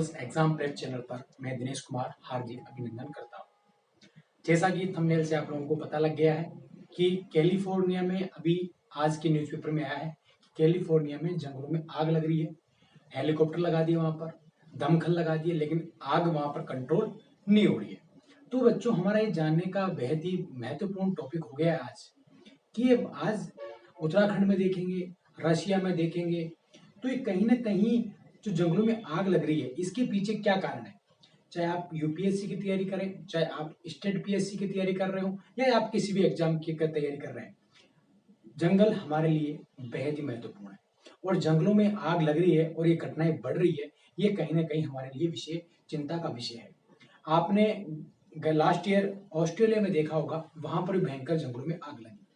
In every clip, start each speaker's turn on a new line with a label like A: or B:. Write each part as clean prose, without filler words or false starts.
A: Exam prep channel पर मैं दिनेश कुमार हार्दिक अभिनंदन करता हूं। जैसा कि थंबनेल से आप लोगों को पता लग गया है कि कैलिफोर्निया में अभी आज के न्यूज़पेपर में आया है कि कैलिफोर्निया में जंगलों में आग लग रही है। हेलीकॉप्टर लगा दिए वहां पर, दमकल लगा दिए, लेकिन आग वहां पर कंट्रोल नहीं हो रही है। तो बच्चों, हमारा ये जानने का बेहद ही महत्वपूर्ण टॉपिक हो गया है आज कि आज उत्तराखंड में देखेंगे, रशिया में देखेंगे, तो ये कहीं ना कहीं जो जंगलों में आग लग रही है, इसके पीछे क्या कारण है। चाहे आप यूपीएससी की तैयारी करें, चाहे आप स्टेट पीएससी की तैयारी कर रहे हो, या आप किसी भी एग्जाम की तैयारी कर रहे हैं, जंगल हमारे लिए बेहद ही महत्वपूर्ण है। और जंगलों में आग लग रही है और ये घटनाएं बढ़ रही है, ये कहीं ना कहीं हमारे लिए विषय चिंता का विषय है। आपने लास्ट ईयर ऑस्ट्रेलिया में देखा होगा, वहां पर भयंकर जंगलों में आग लगी।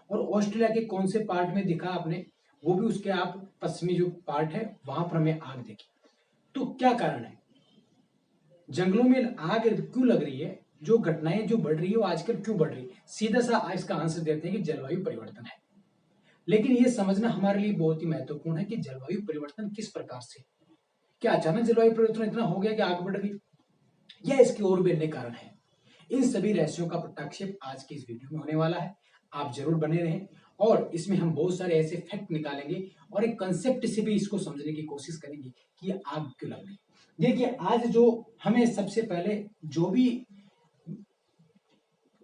A: और ऑस्ट्रेलिया के कौन से पार्ट में दिखा आपने, वो भी उसके आप पश्चिमी जो पार्ट है वहां पर हमें आग देखी। तो क्या कारण है, जंगलों में आग क्यों लग रही है, जो घटनाएं जो बढ़ रही है वो आजकल क्यों बढ़ रही है? सीधा सा इसका आंसर देते हैं कि जलवायु परिवर्तन है। लेकिन ये समझना हमारे लिए बहुत ही महत्वपूर्ण है कि जलवायु परिवर्तन किस प्रकार से, क्या अचानक जलवायु परिवर्तन इतना हो गया कि आग बढ़ गई, या इसके और भी अन्य कारण है। इन सभी रहस्यों का पटाक्षेप आज की इस वीडियो में होने वाला है। आप जरूर बने रहें, और इसमें हम बहुत सारे ऐसे फैक्ट निकालेंगे और एक कंसेप्ट से भी इसको समझने की कोशिश करेंगे कि ये आग क्यों लग रही। देखिए, आज जो हमें सबसे पहले जो भी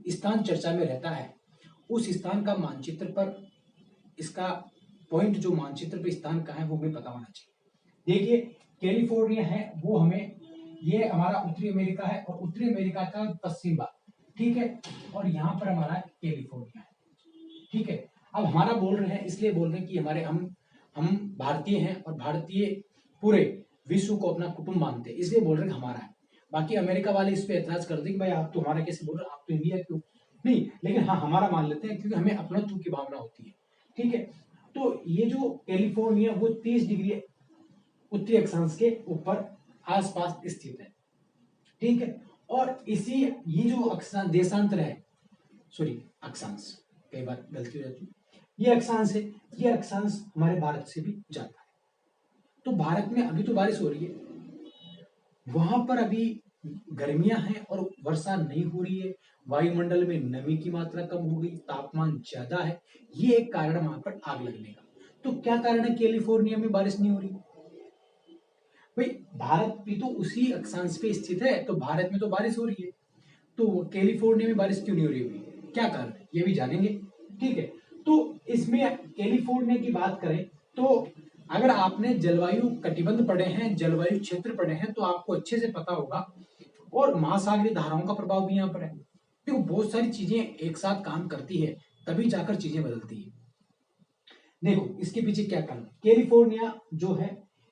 A: स्थान चर्चा में रहता है, उस स्थान का मानचित्र पर इसका पॉइंट, जो मानचित्र पर स्थान का है, वो हमें पता होना चाहिए। देखिए, कैलिफोर्निया है वो हमें, ये हमारा उत्तरी अमेरिका है, और उत्तरी अमेरिका का पश्चिम भाग, ठीक है, और यहाँ पर हमारा कैलिफोर्निया है, ठीक है। अब हमारा बोल रहे हैं, इसलिए बोल रहे हैं कि हमारे हम भारतीय हैं, और भारतीय पूरे विश्व को अपना कुटुंब मानते हैं, इसलिए बोल रहे हैं हमारा है। बाकी अमेरिका वाले इस पे ऐतराज कर देंगे, भाई आप तो हमारा कैसे बोल रहे हो, आप तो इंडिया क्यों नहीं, लेकिन हाँ, हमारा मान लेते हैं, क्योंकि हमें अपनत्व की भावना होती है, ठीक है। तो ये जो कैलिफोर्निया वो 30 डिग्री उत्तरी अक्षांश के ऊपर आसपास स्थित है, ठीक है। और इसी ये जो अक्षांश देशांतर है, सॉरी अक्षांश, कई बार गलती हो जाती है, ये अक्षांश है, ये अक्षांश हमारे भारत से भी जाता है। तो भारत में अभी तो बारिश हो रही है, वहां पर अभी गर्मियां हैं और वर्षा नहीं हो रही है, वायुमंडल में नमी की मात्रा कम हो गई, तापमान ज्यादा है, ये एक कारण है वहां पर आग लगने का। तो क्या कारण है कैलिफोर्निया में बारिश नहीं हो रही? भाई, भारत भी तो उसी अक्षांश पे स्थित है, तो भारत में तो बारिश हो रही है, तो कैलिफोर्निया में बारिश क्यों नहीं हो रही हुई, क्या कारण है, ये भी जानेंगे, ठीक है। तो इसमें कैलिफोर्निया की बात करें तो अगर आपने जलवायु कटिबंध पढ़े हैं, जलवायु क्षेत्र पढ़े हैं, तो आपको अच्छे से पता होगा, और महासागरीय धाराओं का प्रभाव भी यहाँ पर है। देखो, बहुत सारी चीजें एक साथ काम करती है, तभी जाकर चीजें बदलती है। देखो, इसके पीछे क्या कारण, कैलिफोर्निया जो है,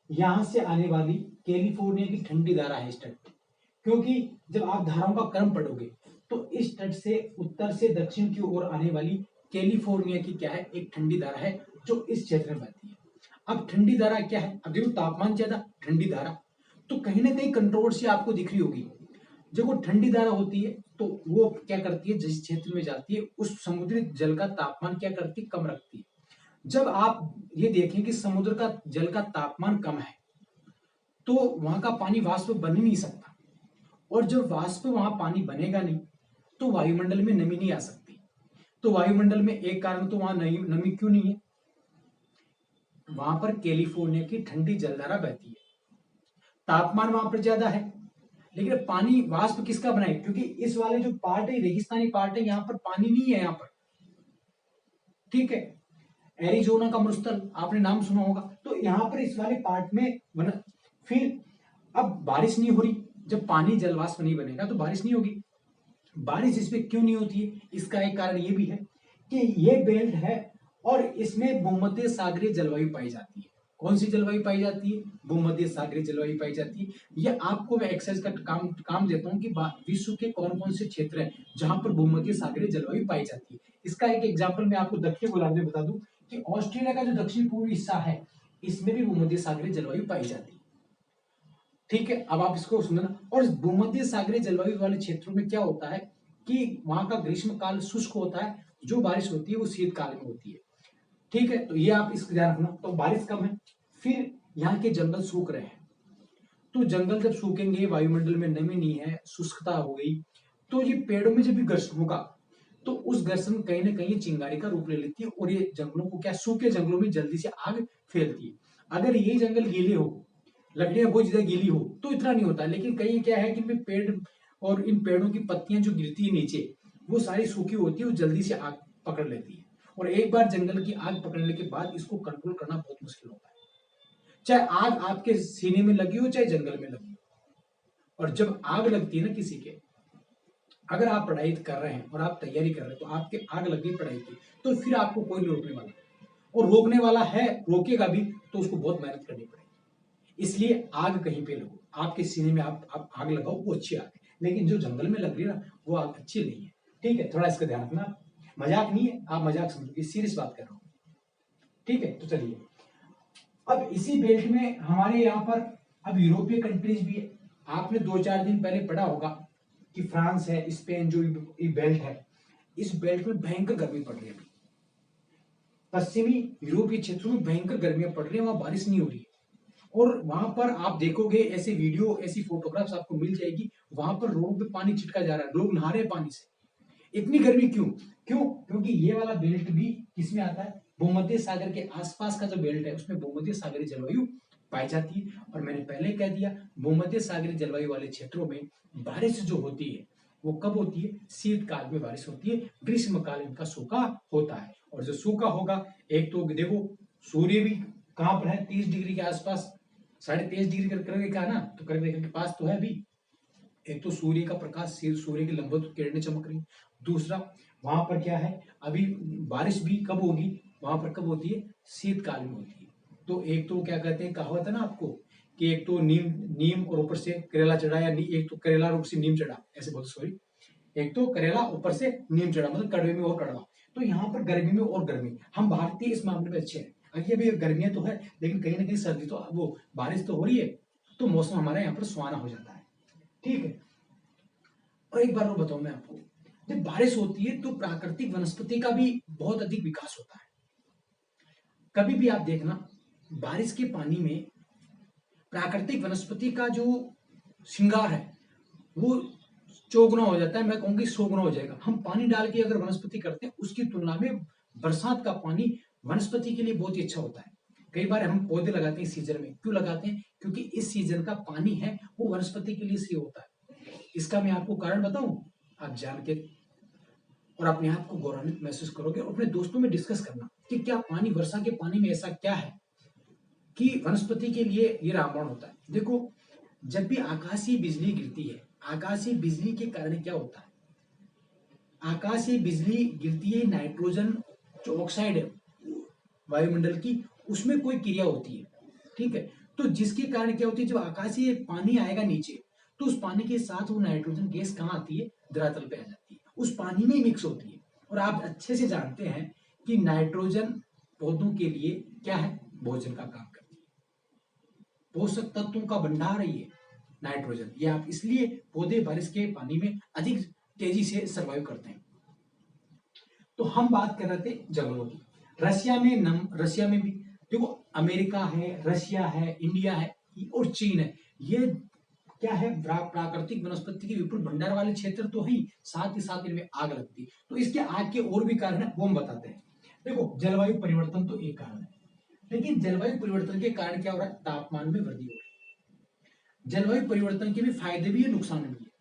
A: यहां से आने वाली कैलिफोर्निया की ठंडी धारा है इस तट पे, क्योंकि जब आप धाराओं का क्रम पढ़ोगे तो इस तट से उत्तर से दक्षिण की ओर आने वाली कैलिफोर्निया की क्या है, एक ठंडी धारा है जो इस क्षेत्र में बहती है। अब ठंडी धारा क्या है, अब देखो तापमान ज्यादा, ठंडी धारा, तो कहीं ना कहीं कंट्रोवर्सी आपको दिख रही होगी। जब वो ठंडी धारा होती है तो वो क्या करती है, जिस क्षेत्र में जाती है उस समुद्री जल का तापमान क्या करती है, कम रखती है। जब आप ये देखें कि समुद्र का जल का तापमान कम है, तो वहां का पानी वाष्प बन ही नहीं सकता, और जब वाष्प वहां पानी बनेगा नहीं, तो वायुमंडल में नमी नहीं आ सकती। तो वायुमंडल में एक कारण तो वहां नमी क्यों नहीं है, वहां पर कैलिफोर्निया की ठंडी जलधारा बहती है, तापमान वहां पर ज्यादा है, लेकिन पानी वाष्प किसका बना है, क्योंकि इस वाले जो पार्ट है, रेगिस्तानी पार्ट है, यहाँ पर पानी नहीं है यहाँ पर, ठीक है। एरिजोना का मरुस्थल आपने नाम सुना होगा, तो यहाँ पर इस वाले पार्ट में बना, फिर अब बारिश नहीं हो रही, जब पानी जलवाष्प नहीं बनेगा तो बारिश नहीं होगी। बारिश इसमें क्यों नहीं होती है, इसका एक कारण ये भी है कि ये बेल्ट है, और इसमें भूमध्य सागरीय जलवायु पाई जाती है। कौन सी जलवायु पाई जाती है, भूमध्य सागरीय जलवायु पाई जाती है। ये आपको मैं एक्सरसाइज का काम देता हूँ कि विश्व के कौन कौन से क्षेत्र है जहां पर भूमध्य सागरीय जलवायु पाई जाती है। इसका एक एग्जाम्पल मैं आपको दक्षिण गोलार्ध में बता दूं कि ऑस्ट्रेलिया का जो दक्षिण पूर्वी हिस्सा है, इसमें भी भूमध्य सागरीय जलवायु पाई जाती है, ठीक है। अब आप इसको सुनना, और भूमध्य सागरीय जलवायु वाले क्षेत्रों में क्या होता है कि वहां का ग्रीष्म काल शुष्क होता है, जो बारिश होती है वो शीतकाल में होती है, ठीक है। तो ये आप इसका ध्यान रखना, तो बारिश कम है, फिर यहाँ के जंगल सूख रहे हैं, तो जंगल जब सूखेंगे, वायुमंडल में नमी नहीं है, शुष्कता हो गई, तो ये पेड़ों में जब भी घर्षण होगा तो उस घर्षण कहीं ना कहीं चिंगारी का रूप ले लेती है और ये जंगलों को क्या, सूखे जंगलों में जल्दी से आग फैलती है। अगर यही जंगल गीले हो, लकड़ियां बहुत ज्यादा गीली हो तो इतना नहीं होता, लेकिन कहीं क्या है कि इनमें पेड़ और इन पेड़ों की पत्तियां जो गिरती है नीचे वो सारी सूखी होती है, वो जल्दी से आग पकड़ लेती है। और एक बार जंगल की आग पकड़ने के बाद इसको कंट्रोल करना बहुत मुश्किल होता है, चाहे आग आपके सीने में लगी हो चाहे जंगल में लगी हो। और जब आग लगती है ना किसी के, अगर आप पढ़ाई कर रहे हैं और आप तैयारी कर रहे हैं तो आपके आग लग गई पढ़ाई की, तो फिर आपको कोई नहीं रोकने वाला, और रोकने वाला है रोकेगा भी तो उसको बहुत मेहनत करनी पड़ेगी। इसलिए आग कहीं पे लगो, आपके सीने में आप आग लगाओ, वो अच्छी आग है, लेकिन जो जंगल में लग रही है ना वो आग अच्छी नहीं है। ठीक है, थोड़ा इसका ध्यान रखना, मजाक नहीं है, आप मजाक समझिए, सीरियस बात कर रहा हूँ। ठीक है, तो चलिए, अब इसी बेल्ट में हमारे यहाँ पर अब यूरोपीय कंट्रीज भी है। आपने 2-4 दिन पहले पढ़ा होगा कि फ्रांस है, स्पेन, जो ये बेल्ट है, इस बेल्ट में भयंकर गर्मी पड़ रही है। पश्चिमी यूरोपीय क्षेत्रों में भयंकर गर्मियां पड़ रही है, वहां बारिश नहीं हो रही है। और वहां पर आप देखोगे ऐसे वीडियो, ऐसी फोटोग्राफ्स आपको मिल जाएगी, वहां पर रोड पे पानी छिटका जा रहा है, लोग नहा रहे हैं पानी से। इतनी गर्मी क्यों? क्योंकि ये वाला बेल्ट भी किसमें आता है, भूमध्य सागर के आसपास का जो बेल्ट है उसमें भूमध्य सागरीय जलवायु पाई जाती है। और मैंने पहले कह दिया, भूमध्य सागरीय जलवायु वाले क्षेत्रों में बारिश जो होती है वो कब होती है, शीतकाल में बारिश होती है, ग्रीष्मकाल इनका सूखा होता है। और जो सूखा होगा, एक तो देखो सूर्य भी कहां पर है, 30 डिग्री के आसपास, 23.5 डिग्री करके कहा ना, तो करके के पास तो है भी। एक तो सूर्य का प्रकाश, सूर्य की लंबवत किरणें चमक रही, दूसरा वहां पर क्या है, अभी बारिश भी कब होगी, वहां पर कब होती है, शीतकाल में होती है। तो एक तो क्या कहते हैं, कहावत है ना आपको कि एक तो नीम नीम और ऊपर से करेला चढ़ा, या एक तो करेला और ऊपर से नीम चढ़ा, ऐसे बोलते, सॉरी, एक तो करेला ऊपर से नीम चढ़ा, मतलब कड़वे में और कड़वा। तो यहाँ पर गर्मी में और गर्मी, हम भारतीय इस मामले में अच्छे हैं। अभी अभी गर्मियां तो है, लेकिन कहीं ना कहीं सर्दी तो, वो बारिश तो हो रही है, तो मौसम हमारे यहाँ पर सुहाना हो जाता है। ठीक है, और एक बार वो बताऊं मैं आपको, जब बारिश होती है तो प्राकृतिक वनस्पति का भी बहुत अधिक विकास होता है। कभी भी आप देखना, बारिश के पानी में प्राकृतिक वनस्पति का जो श्रृंगार है वो चौगुना हो जाता है, मैं कहूंगी 100 गुना हो जाएगा। हम पानी डाल के अगर वनस्पति करते हैं उसकी तुलना में बरसात का पानी वनस्पति के लिए बहुत ही अच्छा होता है। कई बार हम पौधे लगाते हैं सीजन में, क्यों लगाते हैं, क्योंकि इस सीजन का पानी है वो वनस्पति के लिए सही होता है। इसका मैं आपको कारण बताऊं, आप जान के और अपने आप को गौरवान्वित महसूस करोगे, और अपने दोस्तों में डिस्कस करना कि क्या पानी, वर्षा के पानी में ऐसा क्या है कि वनस्पति के लिए ये रामबाण होता है। देखो, जब भी आकाशीय बिजली गिरती है, आकाशीय बिजली के कारण क्या होता है, आकाशीय बिजली गिरती है, नाइट्रोजन जो ऑक्साइड है वायुमंडल की, उसमें कोई क्रिया होती है। ठीक है, तो जिसके कारण क्या होती है, जब आकाशीय पानी आएगा नीचे, तो उस पानी के साथ वो नाइट्रोजन गैस कहाँ आती है, धरातल पे आ जाती है, उस पानी में ही मिक्स होती है। और आप अच्छे से जानते हैं कि नाइट्रोजन पौधों के लिए क्या है, भोजन का काम करती है, पोषक तत्वों का भंडार है ये नाइट्रोजन। ये आप इसलिए पौधे बारिश के पानी में अधिक तेजी से सर्वाइव करते हैं। तो हम बात कर रहे थे जंगलों की। रशिया में भी देखो, अमेरिका है, रशिया है, इंडिया है और चीन है, ये क्या है, प्राकृतिक वनस्पति के विपुल भंडार वाले क्षेत्र तो है, साथ ही साथ इनमें आग लगती है। तो इसके आग के और भी कारण है, वो हम बताते हैं। देखो, जलवायु परिवर्तन तो एक कारण है, लेकिन जलवायु परिवर्तन के कारण क्या हो रहा है, तापमान में वृद्धि हो रही है। जलवायु परिवर्तन के भी फायदे भी है, नुकसान भी है।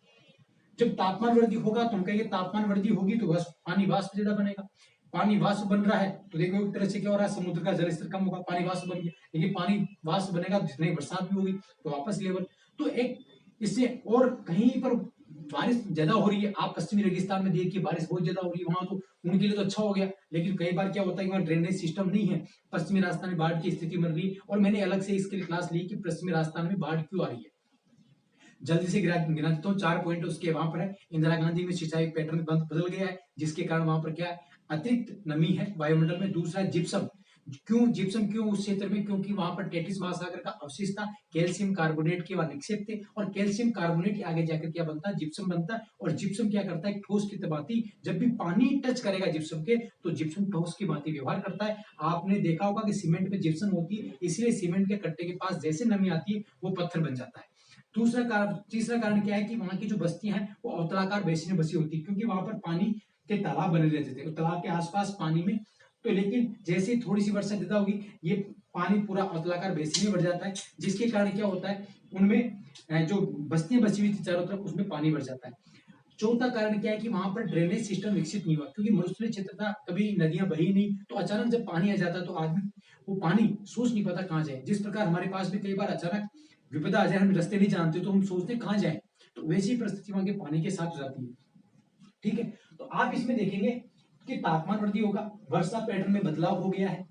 A: जब तापमान वृद्धि होगा तो हम कहेंगे तापमान वृद्धि होगी तो बस पानी वाष्प ज्यादा बनेगा, पानी वाष्प बन रहा है तो देखो एक तरह से क्या हो रहा है, समुद्र का जल स्तर कम होगा, पानी वाष्प बन गया, लेकिन पानी वाष्प बनेगा तो जितनी बरसात भी होगी तो वापस लेवल। तो एक इससे, और कहीं पर बारिश ज्यादा हो रही है, आप पश्चिमी रेगिस्तान में देखिए बारिश बहुत ज्यादा हो रही है, वहां तो उनके लिए तो अच्छा हो गया, लेकिन कई बार क्या होता है कि वहाँ ड्रेनेज सिस्टम नहीं है, पश्चिमी राजस्थान में बाढ़ की स्थिति बन रही है। और मैंने अलग से इसके लिए क्लास ली कि पश्चिमी राजस्थान में बाढ़ क्यों आ रही है, जल्दी से गिना देता हूँ। 4 पॉइंट उसके वहां पर है। इंदिरा गांधी में सिंचाई पैटर्न बदल गया है, जिसके कारण वहां पर क्या है, अतिरिक्त नमी है वायुमंडल में। दूसरा है जिप्सम। क्यों जिप्सम, क्यों उस क्षेत्र में, क्योंकि वहां पर टेटिस महासागर का अवशेष था, कैल्शियम कार्बोनेट के वहां निक्षेप थे, और कैल्शियम कार्बोनेट आगे जाकर क्या बनता है, जिप्सम बनता है। और जिप्सम क्या करता है, ठोस की भांति, जब भी पानी टच करेगा जिप्सम के तो जिप्सम ठोस की भांति व्यवहार करता है। आपने देखा होगा कि सीमेंट में जिप्सम होती है, इसलिए सीमेंट के कट्टे के पास जैसे नमी आती है वो पत्थर बन जाता है। तीसरा कारण क्या है कि वहां की जो बस्तियां हैं वो अवतलाकार बेसिन में बसी होती है, क्योंकि वहां पर पानी के तालाब बने रहते थे, तालाब के आसपास पानी में। तो लेकिन जैसे ही थोड़ी सी वर्षा ज्यादा होगी, ये पानी पूरा अवतलाकार बेसिन में बढ़ जाता है, जिसके कारण क्या होता है, उनमें जो बस्तियां बसी हुई थी चारों तरफ, उसमें पानी बढ़ जाता है। चौथा कारण क्या है कि वहां पर ड्रेनेज सिस्टम विकसित नहीं हुआ, क्योंकि मरुस्थलीय क्षेत्र था, कभी नदियां बही नहीं, तो अचानक जब पानी आ जाता तो आदमी वो पानी सोच नहीं पाता कहाँ जाए। जिस प्रकार हमारे पास भी कई बार अचानक विपदा आ जाए, हम रास्ते नहीं जानते तो हम सोचते हैं कहाँ जाए, तो वैसी परिस्थिति वहां के पानी के साथ हो जाती है। ठीक है, तो आप इसमें देखेंगे कि तापमान वृद्धि होगा, वर्षा पैटर्न में बदलाव हो गया है,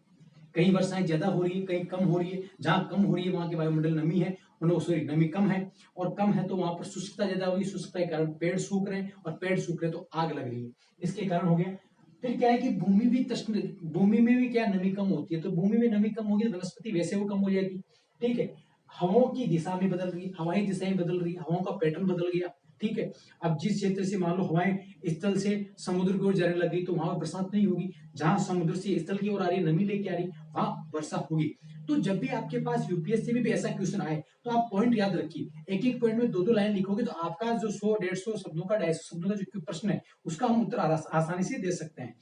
A: कहीं वर्षाएं ज्यादा हो रही है, कहीं कम हो रही है। जहां कम हो रही है वहां के वायुमंडल नमी है, सॉरी नमी कम है, और कम है तो वहां पर शुष्कता ज्यादा होगी, शुष्कता के कारण पेड़ सूख रहे हैं, और पेड़ सूख रहे तो आग लग रही है, इसके कारण हो गया। फिर क्या है कि भूमि में भी क्या नमी कम होती है, तो भूमि में नमी कम होगी तो वनस्पति वैसे वो कम हो जाएगी। ठीक है, हवाओं की दिशा भी बदल रही है, हवाई दिशाएं बदल रही है, हवाओं का पैटर्न बदल गया। ठीक है, अब जिस क्षेत्र से मान लो हवाएं स्थल से समुद्र की ओर जाने लगी तो वहां बरसात नहीं होगी, जहां समुद्र से स्थल की ओर आ रही नमी लेके आ रही वहां वर्षा होगी। तो जब भी आपके पास यूपीएससी में भी ऐसा क्वेश्चन आए तो आप पॉइंट याद रखिए, एक एक पॉइंट में दो दो लाइन लिखोगे तो आपका जो 100 150 शब्दों का 250 शब्दों का जो प्रश्न है उसका हम उत्तर आसानी से दे सकते हैं।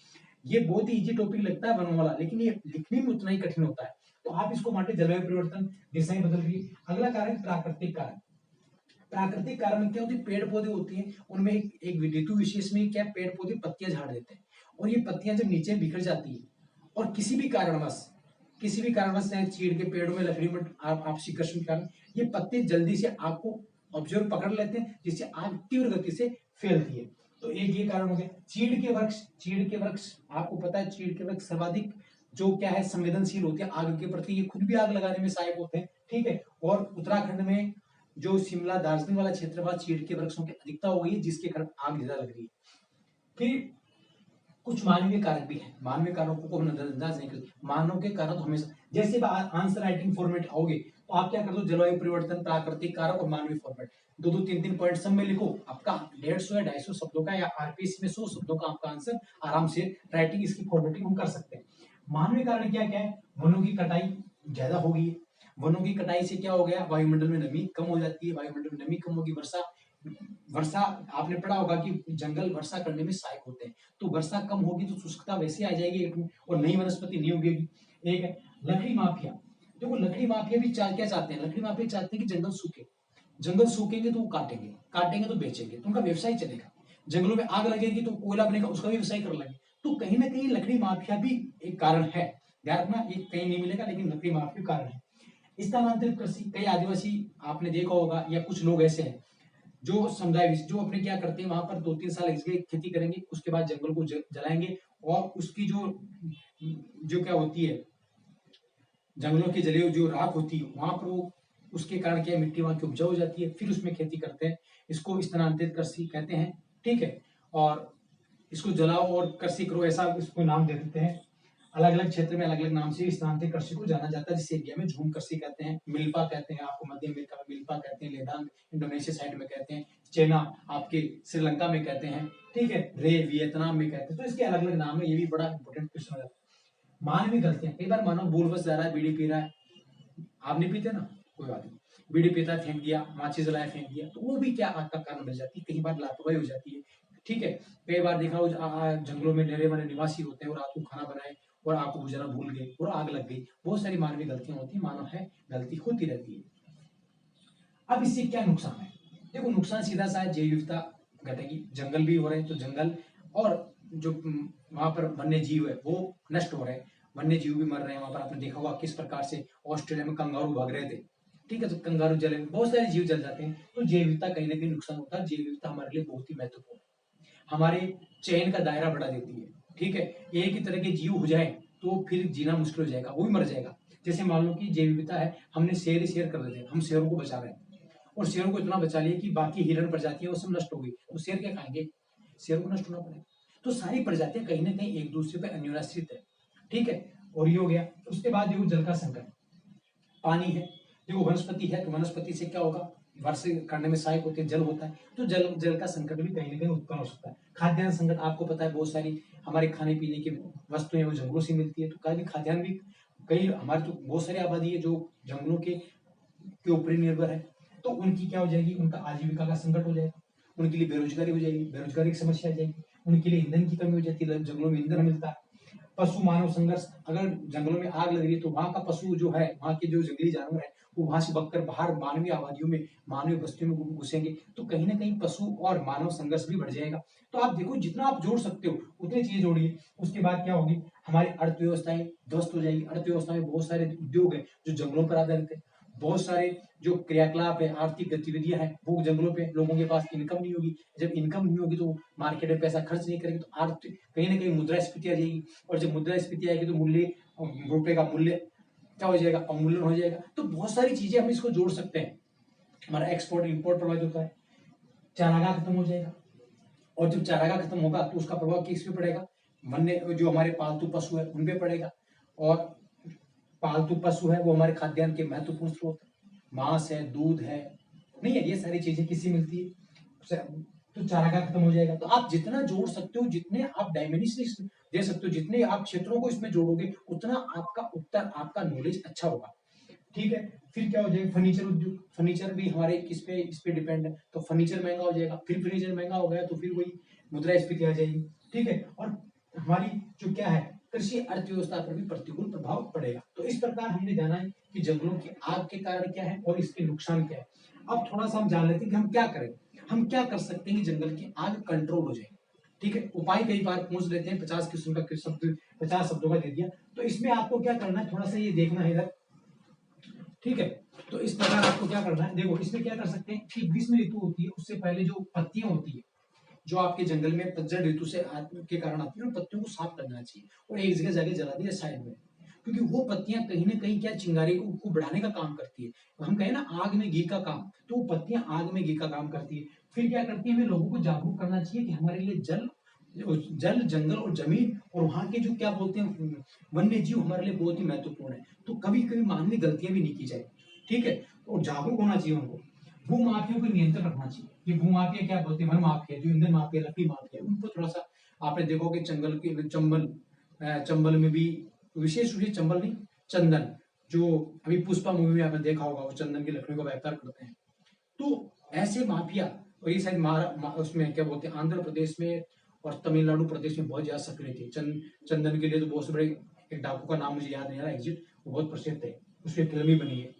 A: ये बहुत ही इजी टॉपिक लगता है बनने वाला, लेकिन ये लिखने में उतना ही कठिन होता है। तो आप इसको बांटे, जलवायु परिवर्तन, दिशाएं बदल रही है। अगला कारण प्राकृतिक कारण। प्राकृतिक कारण में क्या होती है, पेड़ पौधे होती हैं, उनमें एक ऋतु विशेष में क्या पेड़ पौधे पत्तियां झाड़ देते हैं, और ये पत्तियां जब नीचे बिखर जाती है, और किसी भी कारणवश चाहे चीड़ के पेड़ों में, लकड़ी में आपसी घर्षण के कारण ये पत्ते जल्दी से आग को ऑब्जर्व पकड़ लेते हैं, जिससे आग तीव्र गति से फैलती है। तो एक ये कारण हो गया। चीड़ के वृक्ष आपको पता है, चीड़ के वृक्ष सर्वाधिक जो क्या है संवेदनशील होते हैं आग के प्रति, ये खुद भी आग लगाने में सहायक होते हैं। ठीक है, और उत्तराखंड में जो शिमला दार्जिलिंग वाला क्षेत्र, वहां चीड़ के वृक्षों की अधिकता हो गई है, जिसके कारण आग ज्यादा लग रही है। फिर कुछ मानवीय कारक भी है, मानवीय कारकों को हम नजरअंदाज नहीं करते। मानव के कारक हमेशा, जैसे आंसर राइटिंग फॉर्मेट आओगे तो आप क्या कर दो, जलवायु परिवर्तन, प्राकृतिक कारक और मानवीय फॉर्मेट, दो दो तीन तीन पॉइंट सब में लिखो, आपका 150 या 250 शब्दों का, या आरपीएससी में 100 शब्दों का आपका आंसर आराम से राइटिंग, इसकी फॉर्मेटिंग हम कर सकते हैं। मानवीय कारण क्या क्या है, वनों की कटाई ज्यादा हो गई है, वनों की कटाई से क्या हो गया, वायुमंडल में नमी कम हो जाती है, वायुमंडल में नमी कम होगी, वर्षा वर्षा आपने पढ़ा होगा कि जंगल वर्षा करने में सहायक होते हैं, तो वर्षा कम होगी तो शुष्कता वैसे आ जाएगी और नई वनस्पति नहीं उगेगी। एक है लकड़ी माफिया। देखो लकड़ी माफिया भी क्या चाहते हैं, लकड़ी माफिया चाहते हैं कि जंगल सूखे, जंगल सूखेंगे तो वो काटेंगे, काटेंगे तो बेचेंगे, तो उनका व्यवसाय चलेगा। जंगलों में आग लगेगी तो कोयला बनेगा, उसका भी व्यवसाय कर लेंगे। तो कहीं ना कहीं लकड़ी माफिया भी एक कारण है, ध्यान रखना, ये कहीं नहीं मिलेगा लेकिन लकड़ी माफिया कारण है। स्थानांतरित कृषि, कई आदिवासी आपने देखा होगा, या कुछ लोग ऐसे हैं जो समुदाय जो अपने क्या करते हैं, वहां पर 2-3 साल इसके खेती करेंगे, उसके बाद जंगल को जलाएंगे, और उसकी जो जो क्या होती है, जंगलों की जली हुई जो राख होती है वहां पर वो, उसके कारण क्या मिट्टी वहां की उपजाऊ हो जाती है, फिर उसमें खेती करते हैं। इसको स्थानांतरित कृषि कहते हैं। ठीक है, और इसको जलाओ और कृषि करो, ऐसा इसको नाम दे देते हैं। अलग अलग क्षेत्र में अलग अलग नाम से स्थानांतरित कृषि को जाना जाता है। जिस एरिया में झूम कृषि कहते हैं, मिल्पा कहते हैं, आपको मध्य अमेरिका में मिल्पा कहते हैं, लेदांग इंडोनेशिया साइड में कहते हैं, चेना आपके श्रीलंका में कहते हैं, ठीक है, रे वियतनाम में कहते हैं। तो इसके अलग अलग नाम है, ये भी बड़ा इंपॉर्टेंट क्वेश्चन हो जाता है। मानवीय गलतियां, कई बार मानव भूल बस जा रहा है, बीड़ी पी रहा है, आप नहीं पीते ना, कोई बात नहीं, बीड़ी पीता फेंक दिया, माचिस जलाया फेंक दिया, तो वो भी क्या आग का कारण बन जाती है, कई बार लापरवाही हो जाती है। ठीक है, कई बार देखा हो जंगलों में डेरे वाले निवासी होते हैं और रात को खाना बनाए और आपको बुझाना भूल गए और आग लग गई, बहुत सारी मानवीय गलतियां होती है, मानव है, गलती होती रहती है। अब इससे क्या नुकसान है, देखो नुकसान सीधा सा है, जैव विविधता घटेगी, जंगल भी हो रहे हैं तो जंगल, और जो वहां पर वन्य जीव है वो नष्ट हो रहे हैं, वन्य जीव भी मर रहे हैं वहां पर। आपने देखा होगा किस प्रकार से ऑस्ट्रेलिया में कंगारू भाग रहे थे, ठीक है, तो कंगारू जले, बहुत सारे जीव जल जाते हैं, तो जैव विविधता कहीं ना कहीं नुकसान होता है। जैव विविधता हमारे लिए बहुत ही महत्वपूर्ण है, हमारे चयन का दायरा बढ़ा देती है। ठीक है, एक ही तरह के जीव हो जाए तो फिर जीना मुश्किल हो जाएगा, वो भी मर जाएगा। जैसे मान लो कि जैव विविधता है, हमने शेर ही शेर कर देते हैं, हम शेरों को बचा रहे हैं, और शेरों को इतना बचा लिया कि बाकी हिरण प्रजातियां वो सब नष्ट हो गई, तो शेर क्या खाएंगे, शेर को नष्ट होना पड़ेगा। तो सारी प्रजातियां कहीं ना कहीं एक दूसरे पर अन्योन्याश्रित है। ठीक है, और ये हो गया। उसके बाद देखो जल का संकट, पानी है, देखो वनस्पति है तो वनस्पति से क्या होगा, वर्षा करने में सहायक होते हैं, जल होता है, तो जल का संकट भी कहीं ना कहीं उत्पन्न हो सकता है। खाद्यान्न संकट, आपको पता है बहुत सारी हमारे खाने पीने की वस्तुएं वो जंगलों से मिलती है, तो कहीं खाद्यान्न भी, कई हमारी तो बहुत सारी आबादी है जो जंगलों के ऊपर ही निर्भर है। तो उनकी क्या हो जाएगी, उनका आजीविका का संकट हो जाएगा, उनके लिए बेरोजगारी हो जाएगी, बेरोजगारी की समस्या आ जाएगी, उनके लिए ईंधन की कमी हो जाती है, जंगलों में ईंधन मिलता है। पशु मानव संघर्ष, अगर जंगलों में आग लग रही है तो वहां का पशु जो है, वहां के जो जंगली जानवर है, वो वहां से बगकर बाहर मानवीय आबादियों में, मानवीय बस्तियों में घुसेंगे, तो कहीं ना कहीं पशु और मानव संघर्ष भी बढ़ जाएगा। तो आप देखो, जितना आप जोड़ सकते हो उतनी चीजें जोड़िए। उसके बाद क्या होगी, हमारी अर्थव्यवस्थाएं ध्वस्त हो जाएगी। अर्थव्यवस्था में बहुत सारे उद्योग है जो जंगलों पर आधारित है, बहुत सारे जो क्रियाकलाप है, आर्थिक गतिविधियां हैं, वो जंगलों पे, लोगों के पास इनकम नहीं होगी। जब इनकम नहीं होगी तो मार्केट में पैसा खर्च नहीं करेंगे, तो आर्थिक कहीं ना कहीं मुद्रास्फीति आ जाएगी, और जब मुद्रास्फीति आएगी तो मूल्य, रुपए का मूल्य क्या हो जाएगा, अवमूल्यन हो जाएगा। तो बहुत सारी चीजें हम इसको जोड़ सकते हैं। हमारा एक्सपोर्ट इंपोर्ट प्रभावित होता है, चारागाह खत्म हो जाएगा, और जब चारागाह खत्म होगा तो उसका प्रभाव किस पे पड़ेगा, वन्य जो हमारे पालतू पशु है उन पे पड़ेगा, और पालतू पशु है वो हमारे खाद्यान्न के महत्वपूर्ण स्रोत है, मांस है, दूध है, नहीं है, ये सारी चीजें किससे मिलती है, तो चारागाह खत्म हो जाएगा। तो आप जितना जोड़ सकते हो, जितने आप डायमेंशन दे सकते हो, जितने आप क्षेत्रों को इसमें जोड़ोगे, उतना आपका उत्तर, आपका नॉलेज अच्छा होगा। ठीक है, फिर क्या हो जाएगा, फर्नीचर उद्योग, फर्नीचर भी हमारे इस पे डिपेंड है, तो फर्नीचर महंगा हो जाएगा, फिर फर्नीचर महंगा हो गया तो फिर वही मुद्रास्फीति आ जाएगी। ठीक है, और हमारी जो क्या है, कृषि अर्थव्यवस्था पर भी प्रतिकूल प्रभाव पड़ेगा। तो इस प्रकार हमने जाना है कि जंगलों की आग के कारण क्या है और इसके नुकसान क्या है। अब थोड़ा सा हम जान लेते हैं कि हम क्या करें, हम क्या कर सकते हैं कि जंगल की आग कंट्रोल हो जाए। ठीक है, उपाय कई बार पूछ लेते हैं, 50 किस्म का शब्द, 50 शब्दों का दे दिया, तो इसमें आपको क्या करना है, थोड़ा सा ये देखना है इधर। ठीक है, तो इस प्रकार आपको क्या करना है, देखो इसमें क्या कर सकते हैं कि ग्रीष्म ऋतु होती है, उससे पहले जो पत्तियां होती है, जो आपके जंगल में पतझड़ ऋतु से के कारण आती है, उन पत्तियों को साफ कर देना चाहिए और एक जगह जाके जला दिया साइड में, क्योंकि वो पत्तियां कहीं ना कहीं क्या, चिंगारी को बढ़ाने का काम करती है। हम कहें ना आग में घी का काम, तो वो पत्तियां आग में घी का काम करती है। फिर क्या करती है, हमें लोगों को जागरूक करना चाहिए कि हमारे लिए जल, जंगल और जमीन और वहां के जो क्या बोलते हैं वन्य जीव हमारे लिए बहुत ही महत्वपूर्ण है। तो कभी कभी मानवीय गलतियां भी नहीं की जाए। ठीक है, तो जागरूक होना चाहिए उनको। भूमाफियों पर नियंत्रण रखना चाहिए। ये भूमाफिया क्या बोलते हैं, वन माफिया, जो ईंधन माफिया, लकड़ी माफिया, उनको थोड़ा सा, आपने देखो कि जंगल के चंबल में भी, विशेष रूप से चंबल नहीं, चंदन, जो अभी पुष्पा मूवी में आपने देखा होगा, वो चंदन की लकड़ी का व्यापार करते हैं। तो ऐसे माफिया, और ये शायद उसमें क्या बोलते हैं, आंध्र प्रदेश में और तमिलनाडु प्रदेश में बहुत ज्यादा सक्रिय थे। चंदन के लिए तो बहुत से बड़े, एक डाकू का नाम मुझे याद नहीं आ रहा एग्जिट, वो बहुत प्रसिद्ध है, उसकी फिल्म भी बनी है।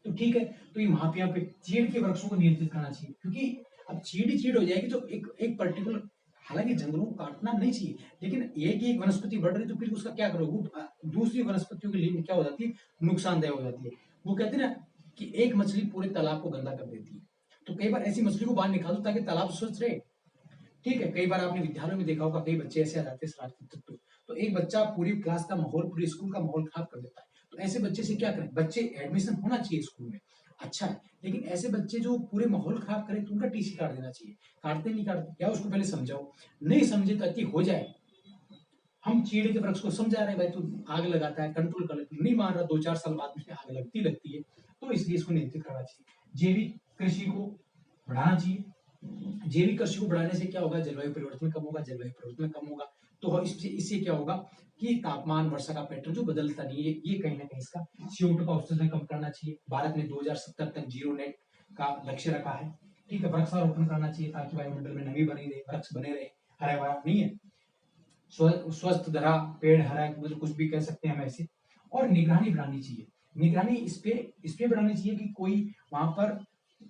A: तो ठीक है, तो ये माफिया पे चीड़ के वृक्षों को नियंत्रित करना चाहिए, क्योंकि अब चीड़ ही चीड़ हो जाएगी तो एक पर्टिकुलर, हालांकि जंगलों को काटना नहीं चाहिए, लेकिन एक वनस्पति बढ़ रही तो फिर उसका क्या करोगे, वो दूसरी वनस्पतियों के लिए क्या हो जाती है, नुकसानदायक हो जाती है। वो कहते हैं ना कि एक मछली पूरे तालाब को गंदा कर देती है, तो कई बार ऐसी मछली को बाहर निकाल दो ताकि तालाब स्वच्छ रहे। ठीक है, कई बार आपने विद्यालयों में देखा होगा, कई बच्चे ऐसे आ जाते हैं शरारती तत्व, तो एक बच्चा पूरी क्लास का माहौल, पूरी स्कूल का माहौल खराब कर देता है। तो ऐसे बच्चे से क्या करें, बच्चे एडमिशन होना चाहिए स्कूल में, अच्छा है, लेकिन ऐसे बच्चे जो पूरे माहौल खराब करें तो उनका टीसी काट देना चाहिए। काटते नहीं काटते, या उसको पहले समझाओ, नहीं समझे तो अति हो जाए। हम चीड़ के वृक्ष को समझा रहे हैं, भाई तू आग लगाता है, कंट्रोल कर, नहीं मान रहा, 2-4 साल बाद में आग लगती है, तो इसलिए इसको नियंत्रित करना चाहिए। जैविक कृषि को बढ़ाना चाहिए। जैविक कृषि को बढ़ाने से क्या होगा, जलवायु परिवर्तन कम होगा, जलवायु परिवर्तन कम होगा तो इससे क्या होगा कि तापमान, वर्षा का पैटर्न जो बदलता नहीं है, ये कहीं ना कहीं इसका CO2 का उत्सर्जन कम करना चाहिए। भारत ने 2070 तक जीरो नेट का लक्ष्य रखा है। ठीक है, वृक्षारोपण करना चाहिए ताकि वायुमंडल में नमी बनी रहे, वृक्ष बने रहे, हरा भरा नहीं है, स्वस्थ धरा, पेड़ हरा, मतलब कुछ भी कह सकते हैं हम ऐसे। और निगरानी बढ़ानी चाहिए, निगरानी इस पे बढ़ानी चाहिए कि कोई वहां पर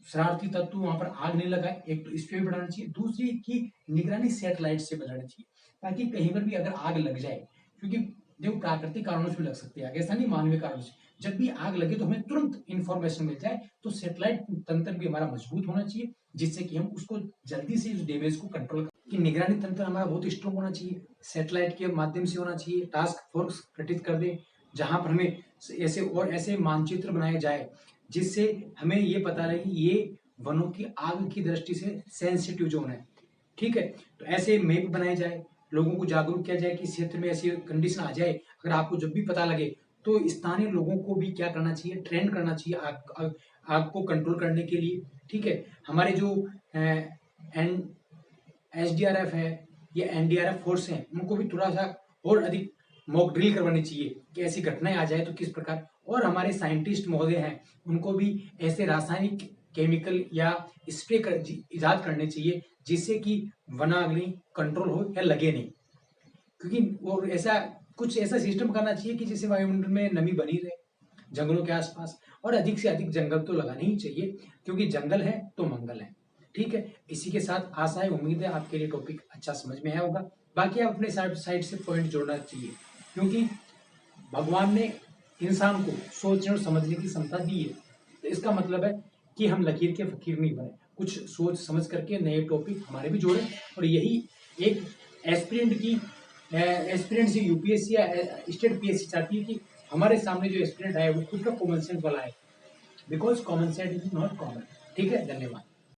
A: शरारती तत्व वहां पर आग नहीं लगाए, एक तो इस पे भी बढ़ाना चाहिए, दूसरी की निगरानी सैटेलाइट से बढ़ानी चाहिए, ताकि कहीं पर भी अगर आग लग जाए, क्योंकि देखो प्राकृतिक कारणों से भी लग सकती है आग, ऐसा नहीं मानवीय कारणों से, जब भी आग लगे तो हमें तुरंत इंफॉर्मेशन मिल जाए। तो सैटेलाइट तंत्र भी हमारा मजबूत होना चाहिए, जिससे कि हम उसको जल्दी से इस डैमेज को कंट्रोल कि निगरानी तंत्र हमारा बहुत स्ट्रॉन्ग होना चाहिए, सैटेलाइट के माध्यम से होना चाहिए, टास्क फोर्स गठित कर दे, जहां पर हमें ऐसे मानचित्र बनाए जाए जिससे हमें ये पता लगे कि ये वनों की आग की दृष्टि से सेंसिटिव जोन है। ठीक है, तो ऐसे मैप बनाए जाए, लोगों को जागरूक किया जाए कि इस क्षेत्र में ऐसी कंडीशन आ जाए, अगर आपको जब भी पता लगे तो स्थानीय लोगों को भी क्या करना चाहिए, ट्रेन करना चाहिए आग को कंट्रोल करने के लिए। ठीक है, हमारे जो SDRF है या NDRF फोर्स है, उनको भी थोड़ा सा और अधिक मॉक ड्रिल करवानी चाहिए कि ऐसी घटनाएं आ जाए तो किस प्रकार, और हमारे साइंटिस्ट महोदय हैं उनको भी ऐसे रासायनिक केमिकल या स्प्रे इजाद करने चाहिए जिससे कि वनाग्नि कंट्रोल हो या लगे नहीं, क्योंकि वो ऐसा कुछ ऐसा सिस्टम करना चाहिए कि जिससे वायुमंडल में नमी बनी रहे जंगलों के आसपास, और अधिक से अधिक जंगल तो लगाने ही चाहिए, क्योंकि जंगल है तो मंगल है। ठीक है, इसी के साथ आशा है, उम्मीद है आपके लिए टॉपिक अच्छा समझ में आया होगा। बाकी आप अपने साइड से पॉइंट जोड़ना चाहिए, क्योंकि भगवान ने इंसान को सोचने और समझने की क्षमता दी है, तो इसका मतलब है कि हम लकीर के फकीर नहीं बने, कुछ सोच समझ करके नए टॉपिक हमारे भी जोड़े। और यही एक एस्पिरेंट से यूपीएससी या स्टेट पीएससी चाहती है कि हमारे सामने जो एस्पिरेंट आए वो खुद का कॉमन सेंस वाला है, because common sense is not common. ठीक है, धन्यवाद।